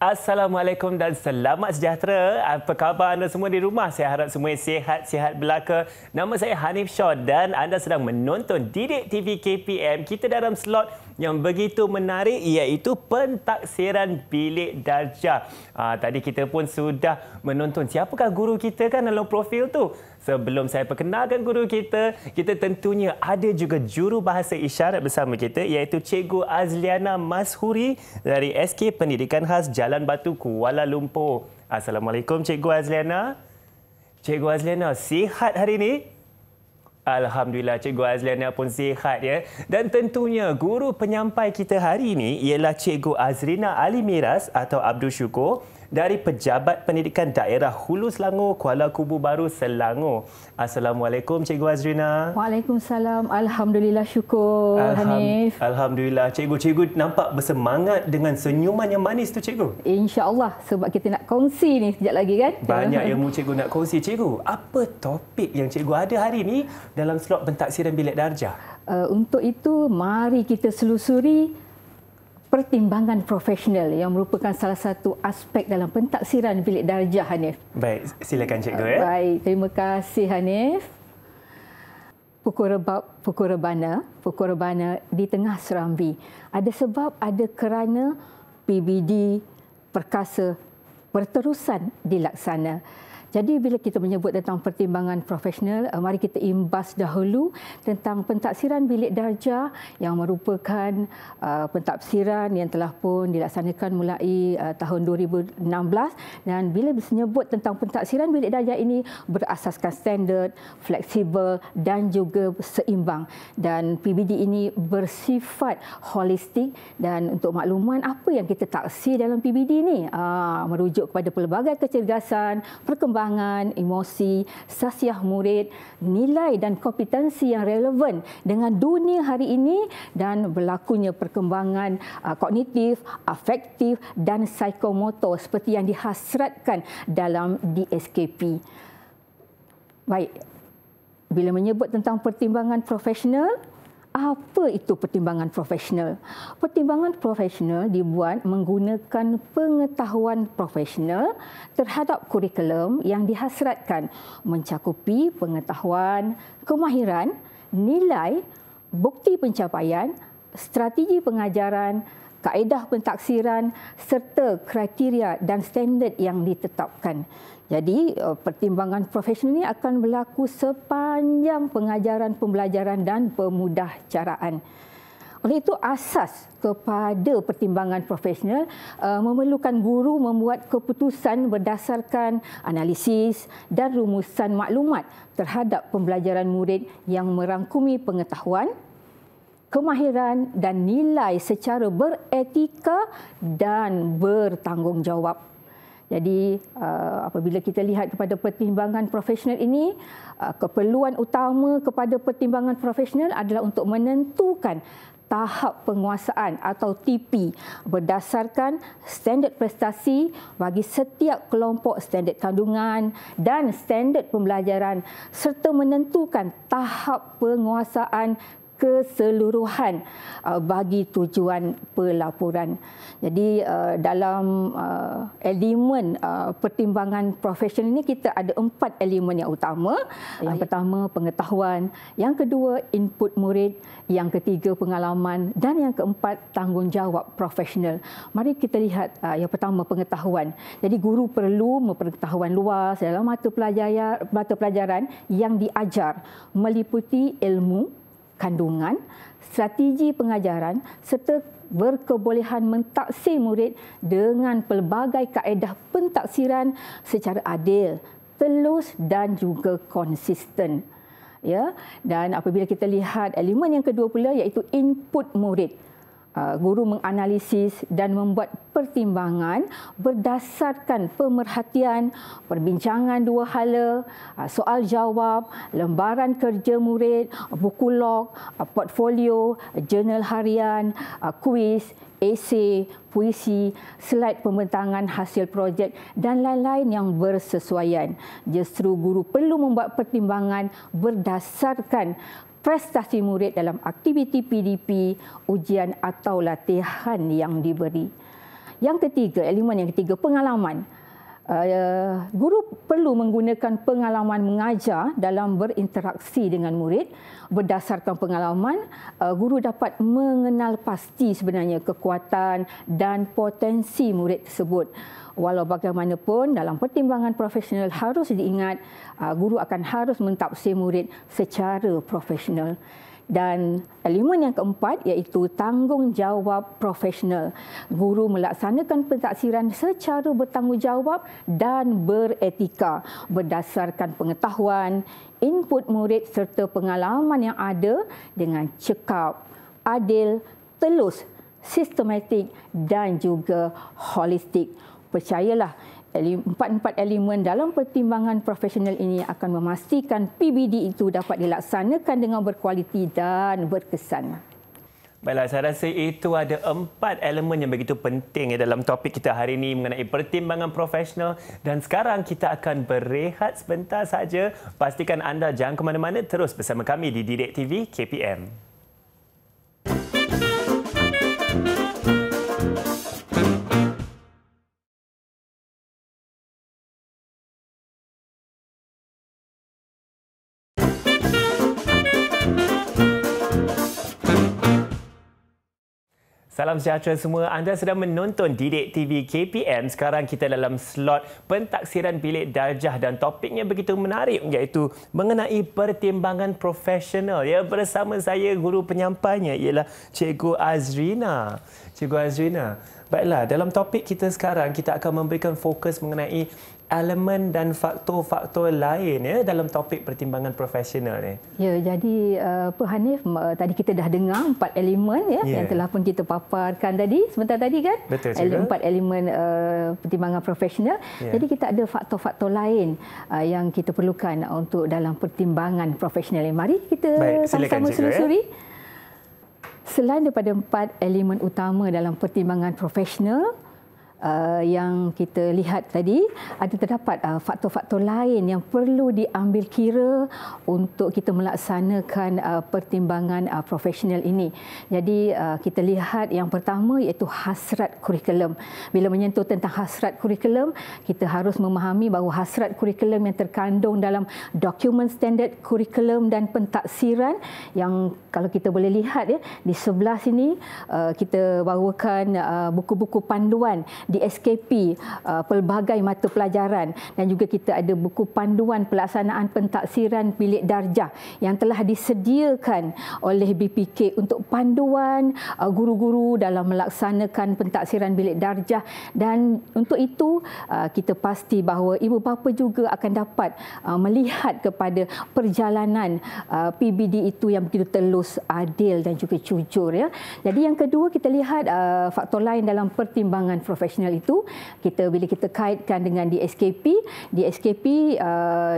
Assalamualaikum dan selamat sejahtera. Apa khabar anda semua di rumah? Saya harap semua sihat-sihat belaka. Nama saya Hanif Shaw dan anda sedang menonton Didik TV KPM. Kita dalam slot yang begitu menarik iaitu pentaksiran bilik darjah. Tadi kita pun sudah menonton siapakah guru kita kan dalam profil tu. Sebelum saya perkenalkan guru kita, kita tentunya ada juga juru bahasa isyarat bersama kita iaitu Cikgu Azliana Mashuri dari SK Pendidikan Khas Jalan Batu, Kuala Lumpur. Assalamualaikum Cikgu Azliana. Cikgu Azliana, sihat hari ini? Alhamdulillah, Cikgu Azliana pun sihat ya. Dan tentunya guru penyampai kita hari ini ialah Cikgu Azrina Ali Miras atau Abdul Syukur dari Pejabat Pendidikan Daerah Hulu Selangor, Kuala Kubu Baru, Selangor. Assalamualaikum Cikgu Azrina. Waalaikumsalam. Alhamdulillah, syukur Hanif. Alhamdulillah. Cikgu nampak bersemangat dengan senyuman yang manis tu Cikgu. InsyaAllah, sebab kita nak kongsi ni sekejap lagi kan. Banyak ilmu Cikgu nak kongsi. Cikgu, apa topik yang Cikgu ada hari ini dalam slot pentaksiran bilik darjah? Untuk itu, mari kita selusuri pertimbangan profesional yang merupakan salah satu aspek dalam pentaksiran bilik darjah, Hanif. Baik, silakan Cikgu. Baik, terima kasih Hanif. Pukul rebana di tengah serambi. Ada sebab, ada kerana PBD perkasa berterusan dilaksana. Jadi bila kita menyebut tentang pertimbangan profesional, mari kita imbas dahulu tentang pentaksiran bilik darjah yang merupakan pentaksiran yang telah pun dilaksanakan mulai tahun 2016, dan bila disebut tentang pentaksiran bilik darjah ini berasaskan standard, fleksibel dan juga seimbang, dan PBD ini bersifat holistik. Dan untuk makluman apa yang kita taksir dalam PBD ini, merujuk kepada pelbagai kecergasan, perkembangan emosi, sasiah murid, nilai dan kompetensi yang relevan dengan dunia hari ini, dan berlakunya perkembangan kognitif, afektif dan psikomotor seperti yang dihasratkan dalam DSKP. Baik, bila menyebut tentang pertimbangan profesional, apa itu pertimbangan profesional? Pertimbangan profesional dibuat menggunakan pengetahuan profesional terhadap kurikulum yang dihasratkan mencakupi pengetahuan, kemahiran, nilai, bukti pencapaian, strategi pengajaran, kaedah pentaksiran serta kriteria dan standard yang ditetapkan. Jadi, pertimbangan profesional ini akan berlaku sepanjang pengajaran, pembelajaran dan pemudahcaraan. Oleh itu, asas kepada pertimbangan profesional memerlukan guru membuat keputusan berdasarkan analisis dan rumusan maklumat terhadap pembelajaran murid yang merangkumi pengetahuan, kemahiran dan nilai secara beretika dan bertanggungjawab. Jadi apabila kita lihat kepada pertimbangan profesional ini, keperluan utama kepada pertimbangan profesional adalah untuk menentukan tahap penguasaan atau TP berdasarkan standard prestasi bagi setiap kelompok standard kandungan dan standard pembelajaran, serta menentukan tahap penguasaan keseluruhan bagi tujuan pelaporan. Jadi dalam elemen pertimbangan profesional ini kita ada 4 elemen yang utama. Yang pertama pengetahuan, yang kedua input murid, yang ketiga pengalaman dan yang keempat tanggungjawab profesional. Mari kita lihat yang pertama pengetahuan. Jadi guru perlu mempengetahuan luas dalam mata pelajaran yang diajar meliputi ilmu, kandungan, strategi pengajaran serta berkebolehan mentaksir murid dengan pelbagai kaedah pentaksiran secara adil, telus dan juga konsisten. Ya, dan apabila kita lihat elemen yang kedua pula iaitu input murid. Guru menganalisis dan membuat pertimbangan berdasarkan pemerhatian, perbincangan dua hala, soal jawab, lembaran kerja murid, buku log, portfolio, jurnal harian, kuis, esei, puisi, slide pembentangan hasil projek dan lain-lain yang bersesuaian. Justru guru perlu membuat pertimbangan berdasarkan prestasi murid dalam aktiviti PDP, ujian atau latihan yang diberi. Yang ketiga, elemen yang ketiga, pengalaman. Guru perlu menggunakan pengalaman mengajar dalam berinteraksi dengan murid. Berdasarkan pengalaman, guru dapat mengenal pasti sebenarnya kekuatan dan potensi murid tersebut. Walau bagaimanapun, dalam pertimbangan profesional harus diingat, guru akan harus mentafsir murid secara profesional. Dan elemen yang keempat iaitu tanggungjawab profesional. Guru melaksanakan pentaksiran secara bertanggungjawab dan beretika berdasarkan pengetahuan, input murid serta pengalaman yang ada dengan cekap, adil, telus, sistematik dan juga holistik. Percayalah, empat-empat elemen dalam pertimbangan profesional ini akan memastikan PBD itu dapat dilaksanakan dengan berkualiti dan berkesan. Baiklah, saya rasa itu ada 4 elemen yang begitu penting dalam topik kita hari ini mengenai pertimbangan profesional. Dan sekarang kita akan berehat sebentar saja. Pastikan anda jangan ke mana-mana, terus bersama kami di Didik TV KPM. Salam sejahtera semua. Anda sedang menonton Didik TV KPM. Sekarang kita dalam slot pentaksiran bilik darjah dan topiknya begitu menarik iaitu mengenai pertimbangan profesional. Ya, bersama saya guru penyampainya ialah Cikgu Azrina. Cikgu Azrina. Baiklah, dalam topik kita sekarang kita akan memberikan fokus mengenai elemen dan faktor-faktor lain ya dalam topik pertimbangan profesional ni. Ya, jadi Pak Hanif, tadi kita dah dengar 4 elemen yang telah pun kita paparkan tadi sebentar tadi kan. Betul, 4 elemen pertimbangan profesional. Jadi kita ada faktor-faktor lain yang kita perlukan untuk dalam pertimbangan profesional. Mari kita sama-sama selusuri. Selain daripada 4 elemen utama dalam pertimbangan profesional yang kita lihat tadi, ada terdapat faktor-faktor lain yang perlu diambil kira untuk kita melaksanakan pertimbangan profesional ini. Jadi kita lihat yang pertama iaitu hasrat kurikulum. Bila menyentuh tentang hasrat kurikulum, kita harus memahami bahawa hasrat kurikulum yang terkandung dalam dokumen standard kurikulum dan pentaksiran yang kalau kita boleh lihat di sebelah sini kita bawakan buku-buku panduan di SKP pelbagai mata pelajaran dan juga kita ada buku panduan pelaksanaan pentaksiran bilik darjah yang telah disediakan oleh BPK untuk panduan guru-guru dalam melaksanakan pentaksiran bilik darjah. Dan untuk itu kita pasti bahawa ibu bapa juga akan dapat melihat kepada perjalanan PBD itu yang begitu telus, adil dan juga jujur ya. Jadi yang kedua kita lihat faktor lain dalam pertimbangan profesional itu bila kita kaitkan dengan DSKP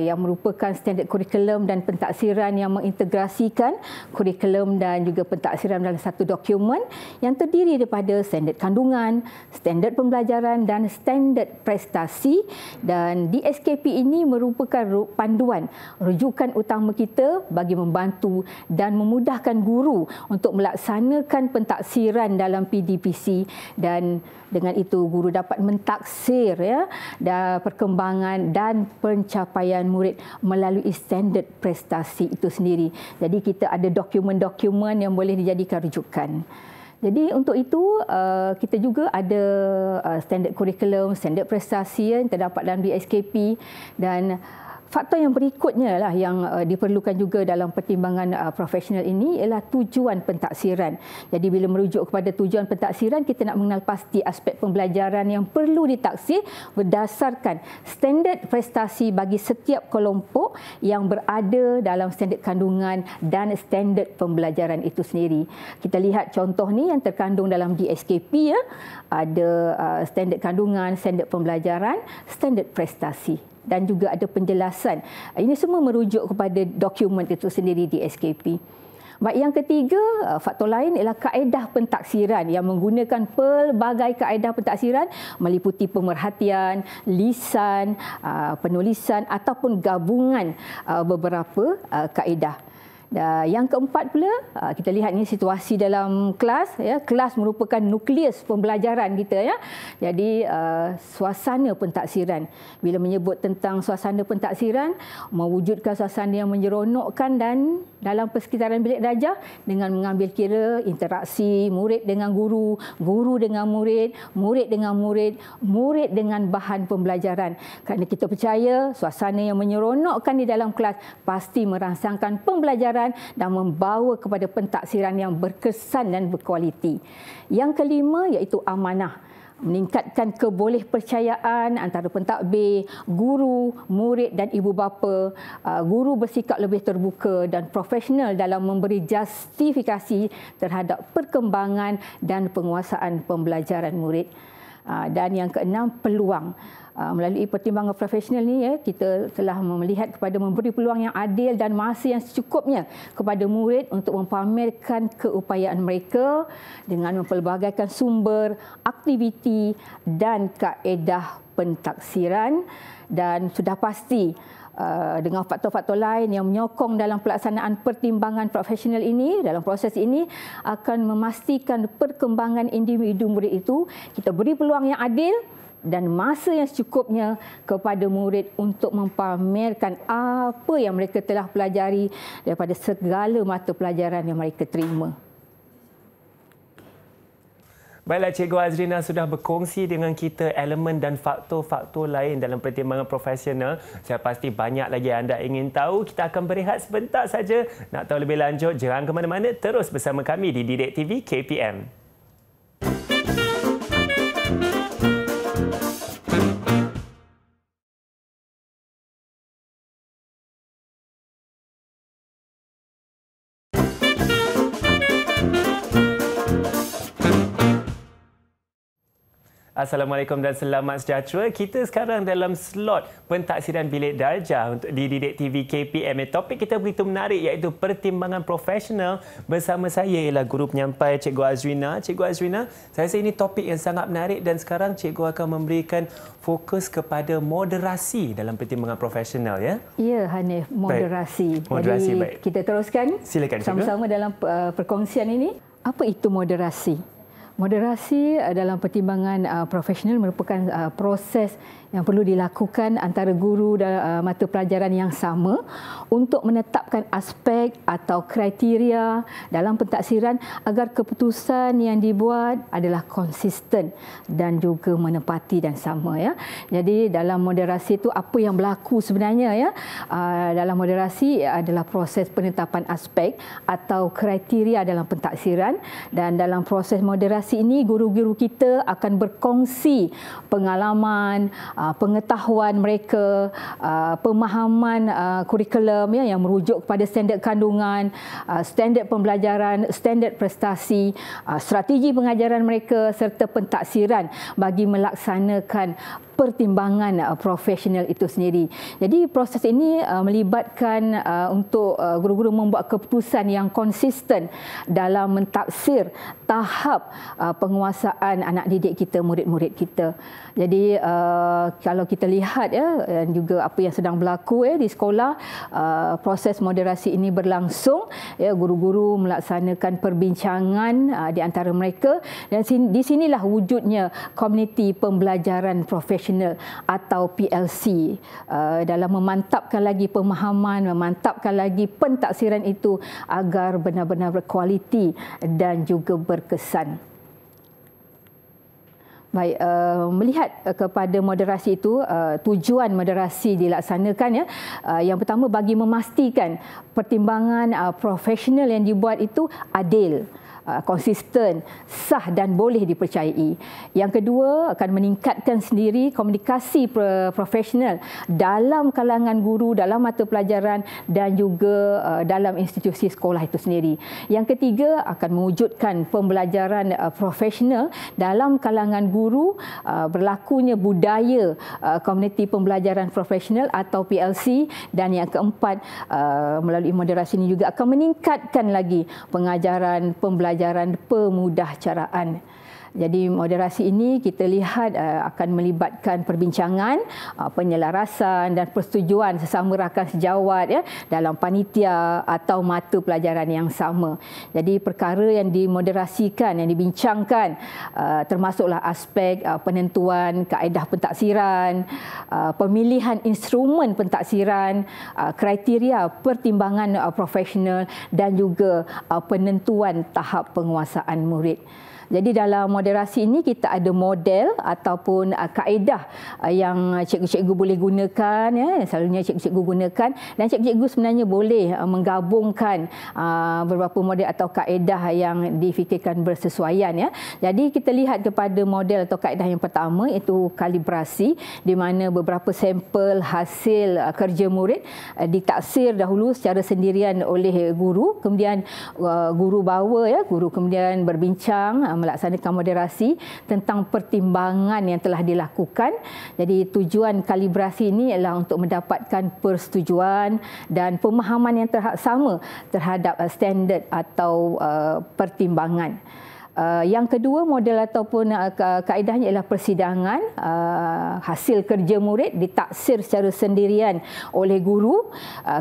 yang merupakan standard kurikulum dan pentaksiran yang mengintegrasikan kurikulum dan juga pentaksiran dalam satu dokumen yang terdiri daripada standard kandungan, standard pembelajaran dan standard prestasi. Dan DSKP ini merupakan panduan rujukan utama kita bagi membantu dan memudahkan guru untuk melaksanakan pentaksiran dalam PDPC, dan dengan itu guru dapat mentaksir dan perkembangan dan pencapaian murid melalui standard prestasi itu sendiri. Jadi kita ada dokumen-dokumen yang boleh dijadikan rujukan. Jadi untuk itu kita juga ada standard kurikulum, standard prestasi yang terdapat dalam DSKP. Dan faktor yang berikutnya lah yang diperlukan juga dalam pertimbangan profesional ini ialah tujuan pentaksiran. Jadi bila merujuk kepada tujuan pentaksiran, kita nak mengenal pasti aspek pembelajaran yang perlu ditaksir berdasarkan standard prestasi bagi setiap kelompok yang berada dalam standard kandungan dan standard pembelajaran itu sendiri. Kita lihat contoh ni yang terkandung dalam DSKP ada standard kandungan, standard pembelajaran, standard prestasi. Dan juga ada penjelasan. Ini semua merujuk kepada dokumen itu sendiri di SKP. Baik, yang ketiga, faktor lain ialah kaedah pentaksiran yang menggunakan pelbagai kaedah pentaksiran meliputi pemerhatian, lisan, penulisan ataupun gabungan beberapa kaedah. Yang keempat pula, kita lihat ni situasi dalam kelas. Kelas merupakan nukleus pembelajaran kita. Jadi suasana pentaksiran. Bila menyebut tentang suasana pentaksiran, mewujudkan suasana yang menyeronokkan dan dalam persekitaran bilik darjah dengan mengambil kira interaksi murid dengan guru, guru dengan murid, murid dengan murid, murid dengan bahan pembelajaran. Kerana kita percaya suasana yang menyeronokkan di dalam kelas pasti merangsangkan pembelajaran dan membawa kepada pentaksiran yang berkesan dan berkualiti. Yang kelima iaitu amanah. Meningkatkan kebolehpercayaan antara pentadbir, guru, murid dan ibu bapa. Guru bersikap lebih terbuka dan profesional dalam memberi justifikasi terhadap perkembangan dan penguasaan pembelajaran murid. Dan yang keenam, peluang. Melalui pertimbangan profesional ni kita telah melihat kepada memberi peluang yang adil dan masa yang secukupnya kepada murid untuk mempamerkan keupayaan mereka dengan mempelbagaikan sumber, aktiviti dan kaedah pentaksiran. Dan sudah pasti dengan faktor-faktor lain yang menyokong dalam pelaksanaan pertimbangan profesional ini, dalam proses ini akan memastikan perkembangan individu murid itu, kita beri peluang yang adil dan masa yang secukupnya kepada murid untuk mempamerkan apa yang mereka telah pelajari daripada segala mata pelajaran yang mereka terima. Baiklah, Cikgu Azrina sudah berkongsi dengan kita elemen dan faktor-faktor lain dalam pertimbangan profesional. Saya pasti banyak lagi anda ingin tahu. Kita akan berehat sebentar saja. Nak tahu lebih lanjut, jangan ke mana-mana. Terus bersama kami di Didik TV KPM. Assalamualaikum dan selamat sejahtera. Kita sekarang dalam slot pentaksiran bilik darjah untuk di Didik TV KPM. Topik kita begitu menarik iaitu pertimbangan profesional. Bersama saya ialah guru penyampai Cikgu Azrina. Cikgu Azrina, saya rasa ini topik yang sangat menarik dan sekarang Cikgu akan memberikan fokus kepada moderasi dalam pertimbangan profesional, ya? Ya, Hanif, moderasi. Baik. Moderasi, jadi baik. Kita teruskan. Silakan, Cikgu. Sama-sama dalam perkongsian ini. Apa itu moderasi? Moderasi dalam pertimbangan profesional merupakan proses yang perlu dilakukan antara guru dan mata pelajaran yang sama untuk menetapkan aspek atau kriteria dalam pentaksiran agar keputusan yang dibuat adalah konsisten dan juga menepati dan sama, ya. Jadi dalam moderasi itu apa yang berlaku sebenarnya, ya? Dalam moderasi adalah proses penetapan aspek atau kriteria dalam pentaksiran, dan dalam proses moderasi ini guru-guru kita akan berkongsi pengalaman, pengetahuan mereka, pemahaman kurikulum, ya, yang merujuk kepada standard kandungan, standard pembelajaran, standard prestasi, strategi pengajaran mereka serta pentaksiran bagi melaksanakan pertimbangan profesional itu sendiri. Jadi proses ini melibatkan untuk guru-guru membuat keputusan yang konsisten dalam mentaksir tahap penguasaan anak didik kita, murid-murid kita. Jadi kalau kita lihat, ya, dan juga apa yang sedang berlaku, ya, di sekolah, proses moderasi ini berlangsung, ya, guru-guru melaksanakan perbincangan di antara mereka, dan di sinilah wujudnya komuniti pembelajaran profesional atau PLC dalam memantapkan lagi pemahaman, memantapkan lagi pentaksiran itu agar benar-benar berkualiti dan juga berkesan. Baik, melihat kepada moderasi itu, tujuan moderasi dilaksanakan, ya. Yang pertama, bagi memastikan pertimbangan profesional yang dibuat itu adil, konsisten, sah dan boleh dipercayai. Yang kedua, akan meningkatkan sendiri komunikasi profesional dalam kalangan guru, dalam mata pelajaran dan juga dalam institusi sekolah itu sendiri. Yang ketiga, akan mewujudkan pembelajaran profesional dalam kalangan guru, berlakunya budaya komuniti pembelajaran profesional atau PLC, dan yang keempat, melalui moderasi ini juga akan meningkatkan lagi pengajaran pembelajaran pemudahcaraan. Jadi moderasi ini kita lihat akan melibatkan perbincangan, penyelarasan dan persetujuan sesama rakan sejawat ya dalam panitia atau mata pelajaran yang sama. Jadi perkara yang dimoderasikan, yang dibincangkan termasuklah aspek penentuan kaedah pentaksiran, pemilihan instrumen pentaksiran, kriteria pertimbangan profesional dan juga penentuan tahap penguasaan murid. Jadi dalam moderasi ini kita ada model ataupun kaedah yang cikgu-cikgu boleh gunakan ya, selalunya cikgu-cikgu gunakan, dan cikgu-cikgu sebenarnya boleh menggabungkan beberapa model atau kaedah yang difikirkan bersesuaian ya. Jadi kita lihat kepada model atau kaedah yang pertama iaitu kalibrasi, di mana beberapa sampel hasil kerja murid ditaksir dahulu secara sendirian oleh guru, kemudian guru bawa ya, guru kemudian berbincang melaksanakan moderasi tentang pertimbangan yang telah dilakukan. Jadi tujuan kalibrasi ini ialah untuk mendapatkan persetujuan dan pemahaman yang sama terhadap standard atau pertimbangan. Yang kedua model ataupun kaedahnya ialah persidangan. Hasil kerja murid ditaksir secara sendirian oleh guru.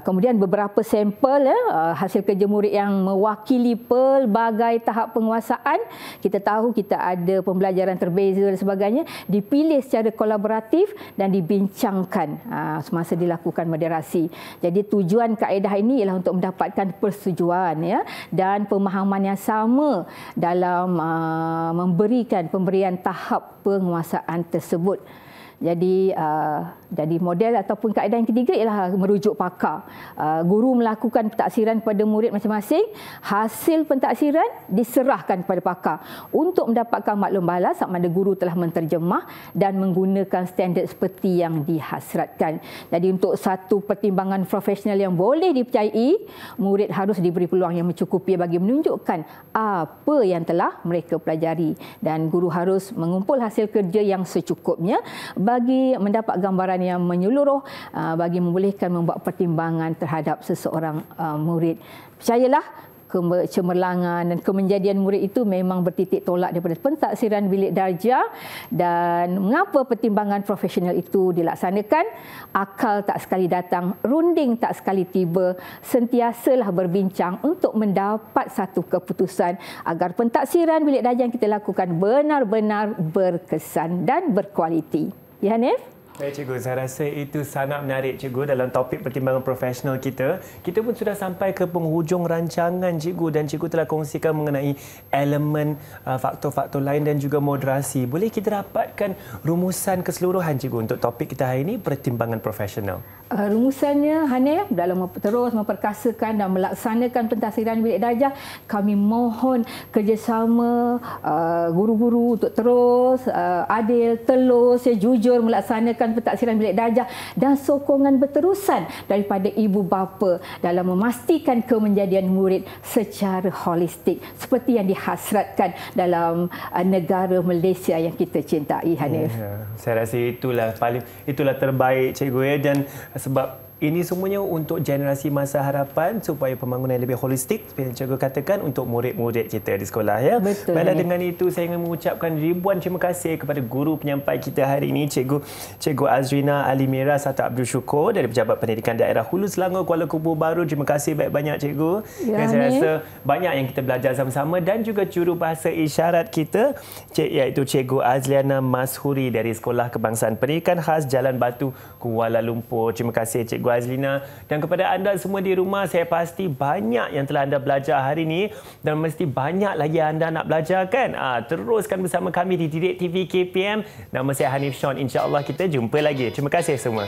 Kemudian beberapa sampel hasil kerja murid yang mewakili pelbagai tahap penguasaan. Kita tahu kita ada pembelajaran terbeza dan sebagainya, dipilih secara kolaboratif dan dibincangkan semasa dilakukan moderasi. Jadi tujuan kaedah ini ialah untuk mendapatkan persetujuan ya dan pemahaman yang sama dalam memberikan pemberian tahap penguasaan tersebut. Jadi model ataupun kaedah yang ketiga ialah merujuk pakar. Guru melakukan pentaksiran kepada murid masing-masing, hasil pentaksiran diserahkan kepada pakar untuk mendapatkan maklum balas sama ada guru telah menterjemah dan menggunakan standard seperti yang dihasratkan. Jadi untuk satu pertimbangan profesional yang boleh dipercayai, murid harus diberi peluang yang mencukupi bagi menunjukkan apa yang telah mereka pelajari, dan guru harus mengumpul hasil kerja yang secukupnya bagi mendapat gambaran yang menyeluruh, bagi membolehkan membuat pertimbangan terhadap seseorang murid. Percayalah, kecemerlangan dan kemenjadian murid itu memang bertitik tolak daripada pentaksiran bilik darjah. Dan mengapa pertimbangan profesional itu dilaksanakan? Akal tak sekali datang, runding tak sekali tiba. Sentiasalah berbincang untuk mendapat satu keputusan agar pentaksiran bilik darjah yang kita lakukan benar-benar berkesan dan berkualiti. Ya, Hanif? Baik cikgu, saya rasa itu sangat menarik cikgu dalam topik pertimbangan profesional kita. Kita pun sudah sampai ke penghujung rancangan cikgu, dan cikgu telah kongsikan mengenai elemen faktor-faktor lain dan juga moderasi. Boleh kita dapatkan rumusan keseluruhan cikgu untuk topik kita hari ini, pertimbangan profesional? Rumusannya, Hanif, dalam terus memperkasakan dan melaksanakan pentaksiran bilik darjah, kami mohon kerjasama guru-guru untuk terus adil, telus, jujur melaksanakan pentaksiran bilik darjah dan sokongan berterusan daripada ibu bapa dalam memastikan kemenjadian murid secara holistik seperti yang dihasratkan dalam negara Malaysia yang kita cintai, Hanif. Saya rasa itulah terbaik cikgu ya, dan sebab ini semuanya untuk generasi masa harapan supaya pembangunan lebih holistik seperti yang cikgu katakan untuk murid-murid kita di sekolah ya. Betul. Baiklah, dengan itu saya ingin mengucapkan ribuan terima kasih kepada guru penyampai kita hari ini, Cikgu Azrina Alimira Sata Abdul Syukur dari Pejabat Pendidikan Daerah Hulu Selangor Kuala Kubu Baru. Terima kasih banyak-banyak cikgu. Ya, dan saya rasa banyak yang kita belajar sama-sama, dan juga juru bahasa isyarat kita iaitu Cikgu Azliana Mashuri dari Sekolah Kebangsaan Pendidikan Khas Jalan Batu Kuala Lumpur. Terima kasih Cikgu Azlina, dan kepada anda semua di rumah, saya pasti banyak yang telah anda belajar hari ini dan mesti banyak lagi anda nak belajar kan. Teruskan bersama kami di Didik TV KPM. Nama saya Hanif Sean. InsyaAllah kita jumpa lagi. Terima kasih semua.